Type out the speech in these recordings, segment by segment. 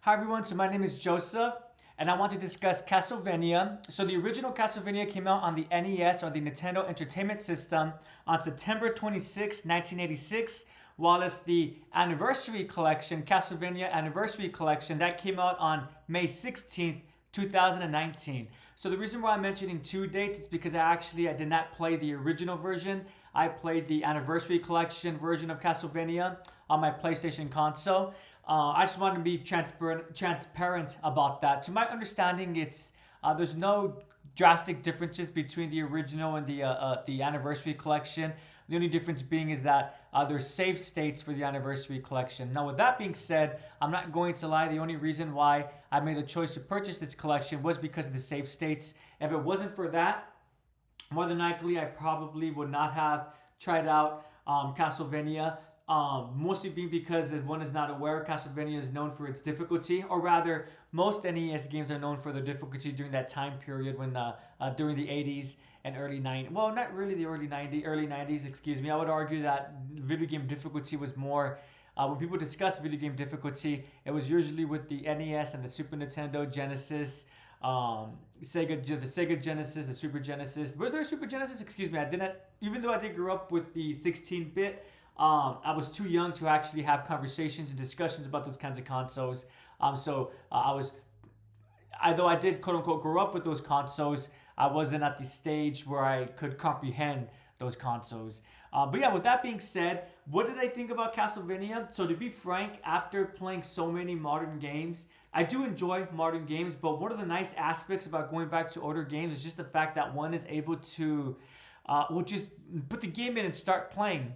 Hi everyone, so my name is Joseph and I want to discuss Castlevania. So the original Castlevania came out on the NES or the Nintendo Entertainment System on September 26, 1986, while as the Anniversary Collection, Castlevania Anniversary Collection, that came out on May 16th, 2019. So the reason why I'm mentioning two dates is because I did not play the original version. I played the Anniversary Collection version of Castlevania on my PlayStation console. I just wanted to be transparent about that. To my understanding, it's there's no drastic differences between the original and the Anniversary Collection. The only difference being is that there's save states for the Anniversary Collection. Now, with that being said, I'm not going to lie. The only reason why I made the choice to purchase this collection was because of the save states. If it wasn't for that, more than likely, I probably would not have tried out Castlevania. Mostly being because, if one is not aware, Castlevania is known for its difficulty, or rather, most NES games are known for their difficulty during that time period when during the 80s and early 90s. Well, not really the early 90s, excuse me. I would argue that video game difficulty was more. When people discuss video game difficulty, it was usually with the NES and the Super Nintendo, Genesis, the Sega Genesis, the Super Genesis. Was there a Super Genesis? Excuse me, I didn't. Even though I did grow up with the 16-bit, I was too young to actually have conversations and discussions about those kinds of consoles. Although I did quote unquote grow up with those consoles, I wasn't at the stage where I could comprehend those consoles. But yeah, with that being said, what did I think about Castlevania? So to be frank, after playing so many modern games, I do enjoy modern games, but one of the nice aspects about going back to older games is just the fact that one is able to just put the game in and start playing.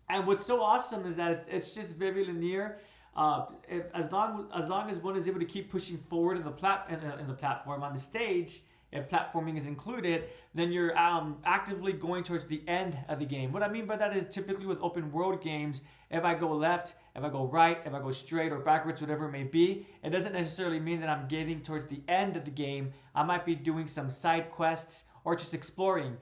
And what's so awesome is that it's just very linear. As long as one is able to keep pushing forward in the platform on the stage, if platforming is included, then you're actively going towards the end of the game. What I mean by that is typically with open world games, if I go left, if I go right, if I go straight or backwards, whatever it may be, it doesn't necessarily mean that I'm getting towards the end of the game. I might be doing some side quests or just exploring.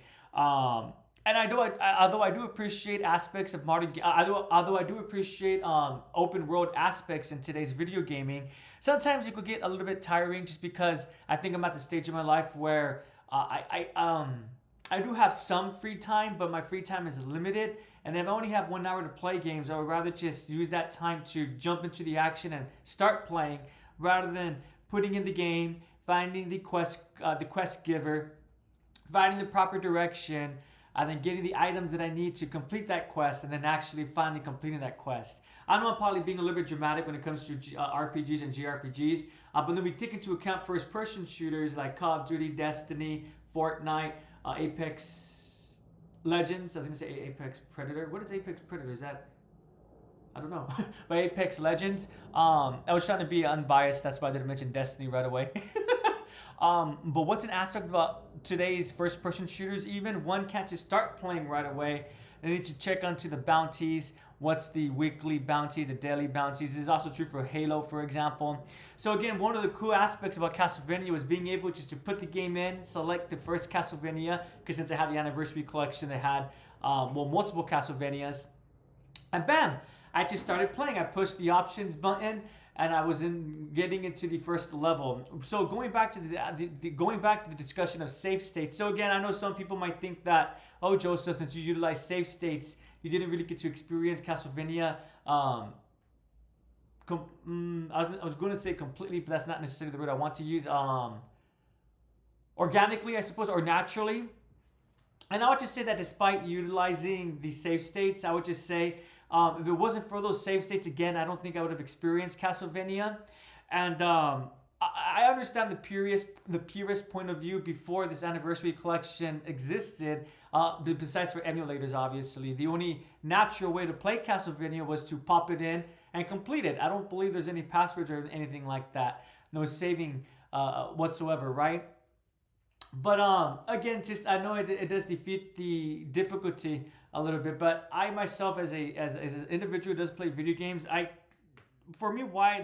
And although I do appreciate aspects of although I do appreciate open world aspects in today's video gaming, sometimes it could get a little bit tiring just because I think I'm at the stage of my life where I do have some free time, but my free time is limited. And if I only have 1 hour to play games, I would rather just use that time to jump into the action and start playing rather than putting in the game, finding the quest giver, finding the proper direction, and then getting the items that I need to complete that quest, and then actually finally completing that quest. I know I'm probably being a little bit dramatic when it comes to RPGs and JRPGs, but then we take into account first-person shooters like Call of Duty, Destiny, Fortnite, Apex Legends. I was going to say Apex Predator. What is Apex Predator? Is that... I don't know. But Apex Legends. I was trying to be unbiased. That's why I didn't mention Destiny right away. But what's an aspect about today's first-person shooters? Even one can't just start playing right away. They need to check onto the bounties. What's the weekly bounties, the daily bounties? This is also true for Halo, for example. So again, one of the cool aspects about Castlevania was being able just to put the game in, select the first Castlevania, because since I had the Anniversary Collection, they had multiple Castlevanias, and bam, I just started playing. I pushed the options button, and I was getting into the first level. So going back to the discussion of save states. So again, I know some people might think that, oh, Joseph, since you utilize save states, you didn't really get to experience Castlevania. I was going to say completely, but that's not necessarily the word I want to use. Organically, I suppose, or naturally. And I would just say that despite utilizing the save states, I would just say, if it wasn't for those save states, again, I don't think I would have experienced Castlevania. And I understand the purist point of view before this Anniversary Collection existed, besides for emulators, obviously. The only natural way to play Castlevania was to pop it in and complete it. I don't believe there's any passwords or anything like that. No saving whatsoever, right? But again, just I know it does defeat the difficulty a little bit, but I myself as an individual who does play video games, the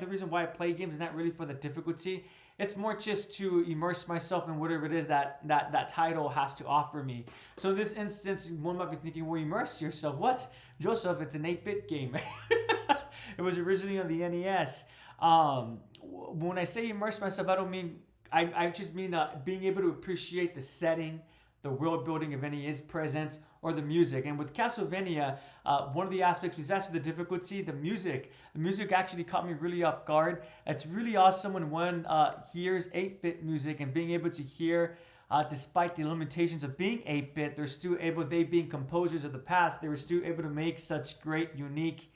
reason why I play games is not really for the difficulty. It's more just to immerse myself in whatever it is that title has to offer me. So in this instance, one might be thinking, well, immerse yourself. What? Joseph, it's an 8-bit game. It was originally on the NES. When I say immerse myself, I don't mean I just mean being able to appreciate the setting, the world building if any is present, or the music. And with Castlevania, one of the aspects was actually the difficulty, the music. The music actually caught me really off guard. It's really awesome when one hears 8-bit music and being able to hear. Despite the limitations of being 8-bit, they're still able, they being composers of the past, they were still able to make such great, unique,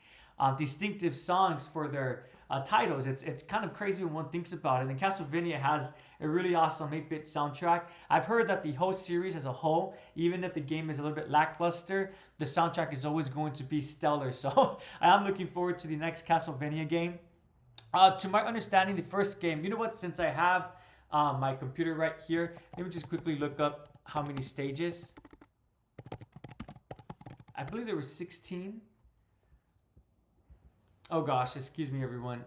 distinctive songs for their titles. It's kind of crazy when one thinks about it. And Castlevania has a really awesome 8-bit soundtrack. I've heard that the whole series as a whole, even if the game is a little bit lackluster, the soundtrack is always going to be stellar. So I am looking forward to the next Castlevania game. To my understanding, the first game, you know what, since I have my computer right here, let me just quickly look up how many stages. I believe there were 16. Oh gosh, excuse me everyone.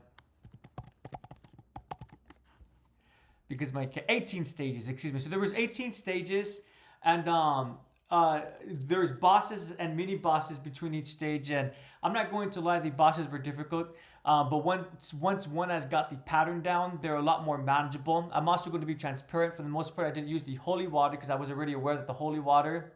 Because my 18 stages, excuse me. So there was 18 stages, and there's bosses and mini bosses between each stage. And I'm not going to lie, the bosses were difficult. But once one has got the pattern down, they're a lot more manageable. I'm also going to be transparent. For the most part, I did use the holy water because I was already aware that the holy water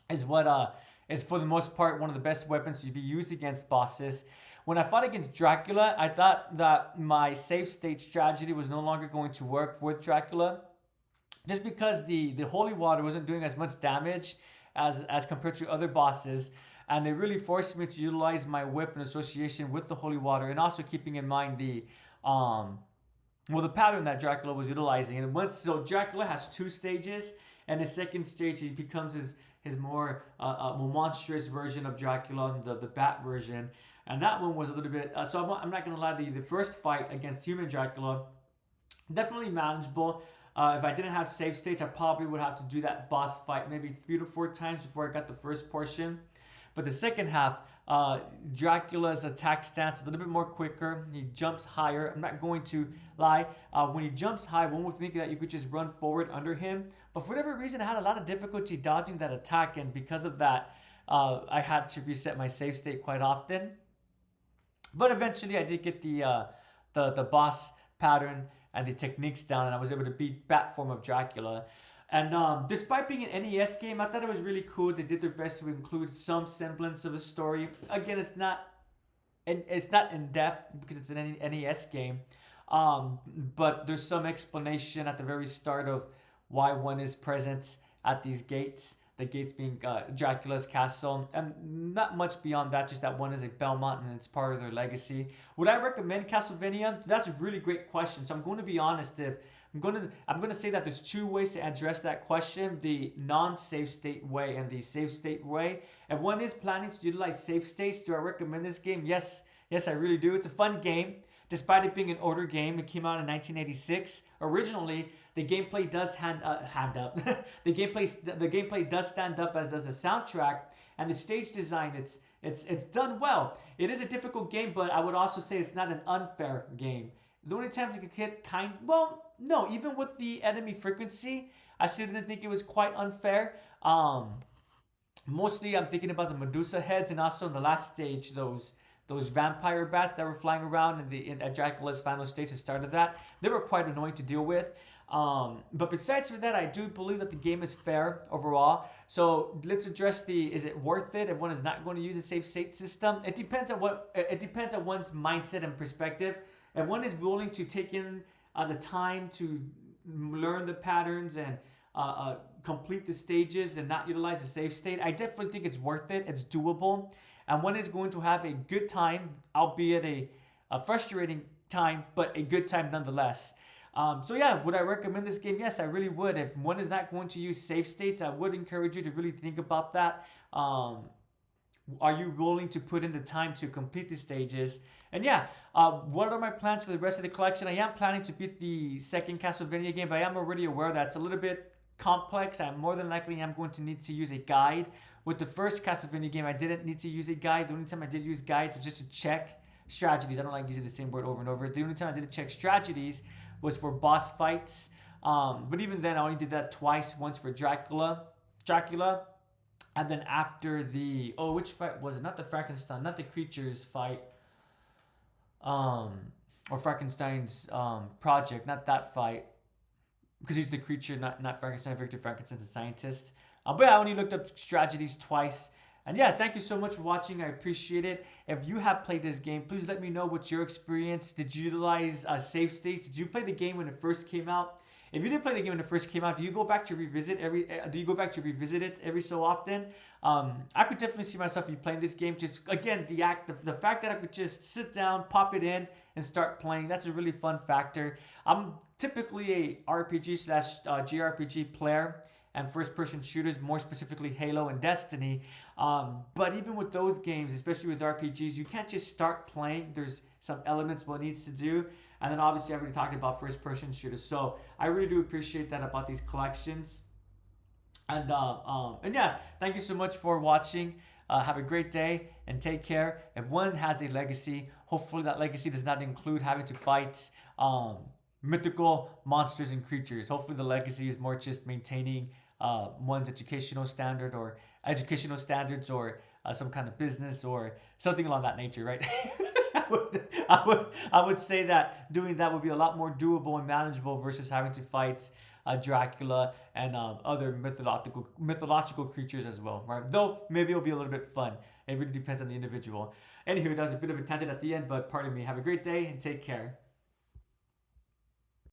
is what is for the most part one of the best weapons to be used against bosses. When I fought against Dracula, I thought that my save state strategy was no longer going to work with Dracula, just because the holy water wasn't doing as much damage as compared to other bosses. And it really forced me to utilize my whip in association with the holy water, and also keeping in mind the pattern that Dracula was utilizing. And so Dracula has 2 stages, and the second stage he becomes his more monstrous version of Dracula, the bat version. And that one was a little bit so I'm not gonna lie, the first fight against human Dracula, definitely manageable. If I didn't have save states, I probably would have to do that boss fight maybe 3 to 4 times before I got the first portion. But the second half, Dracula's attack stance is a little bit more quicker. He jumps higher. I'm not going to lie. When he jumps high, one would think that you could just run forward under him. But for whatever reason, I had a lot of difficulty dodging that attack. And because of that, I had to reset my save state quite often. But eventually, I did get the boss pattern and the techniques down, and I was able to beat bat form of Dracula. And despite being an NES game, I thought it was really cool. They did their best to include some semblance of a story. Again, it's not in depth because it's an NES game, but there's some explanation at the very start of why one is present at these gates. The gates being Dracula's castle, and not much beyond that, just that one is a Belmont and it's part of their legacy. Would I recommend Castlevania? That's a really great question. So I'm going to be honest. If I'm going to say that there's 2 ways to address that question: the non-save state way and the save state way. If one is planning to utilize save states, do I recommend this game? Yes, I really do. It's a fun game. Despite it being an older game, it came out in 1986. Originally, the gameplay does hand up. the gameplay does stand up, as does the soundtrack, and the stage design. It's done well. It is a difficult game, but I would also say it's not an unfair game. The only times it could get no, even with the enemy frequency, I still didn't think it was quite unfair. Mostly I'm thinking about the Medusa heads, and also in the last stage, those vampire bats that were flying around at Dracula's final stage, the start of that. They were quite annoying to deal with. But besides for that, I do believe that the game is fair overall. So let's address is it worth it if one is not going to use the save state system? It depends on one's mindset and perspective. If one is willing to take in the time to learn the patterns and complete the stages and not utilize the save state, I definitely think it's worth it. It's doable, and one is going to have a good time, albeit a frustrating time, but a good time nonetheless. So yeah, would I recommend this game? Yes, I really would. If one is not going to use save states, I would encourage you to really think about that. Are you willing to put in the time to complete the stages? And yeah, what are my plans for the rest of the collection? I am planning to beat the second Castlevania game, but I am already aware that it's a little bit complex. I more than likely am going to need to use a guide. With the first Castlevania game, I didn't need to use a guide. The only time I did use guides was just to check strategies. I don't like using the same word over and over. The only time I did check strategies was for boss fights. But even then, I only did that twice. Once for Dracula, and then after which fight was it? Not the Frankenstein, not the creatures fight. or Frankenstein's project, not that fight, because he's the creature, not Frankenstein. Victor Frankenstein's a scientist. But yeah, I only looked up tragedies twice. And yeah, thank you so much for watching. I appreciate it. If you have played this game, please let me know what's your experience. Did you utilize save states? Did you play the game when it first came out? If you didn't play the game when it first came out, do you go back to revisit every? Do you go back to revisit it every so often? I could definitely see myself be playing this game. Just again, the fact that I could just sit down, pop it in, and start playing. That's a really fun factor. I'm typically a RPG slash JRPG player and first person shooters, more specifically Halo and Destiny. But even with those games, especially with RPGs, you can't just start playing. There's some elements one needs to do. And then obviously I already talked about first person shooters. So I really do appreciate that about these collections. And yeah, thank you so much for watching. Have a great day and take care. If one has a legacy, hopefully that legacy does not include having to fight mythical monsters and creatures. Hopefully the legacy is more just maintaining one's educational standards or some kind of business or something along that nature, right? I would say that doing that would be a lot more doable and manageable versus having to fight Dracula and other mythological creatures as well, right? Though maybe it'll be a little bit fun. It really depends on the individual. Anywho, that was a bit of a tangent at the end, but pardon me. Have a great day and take care.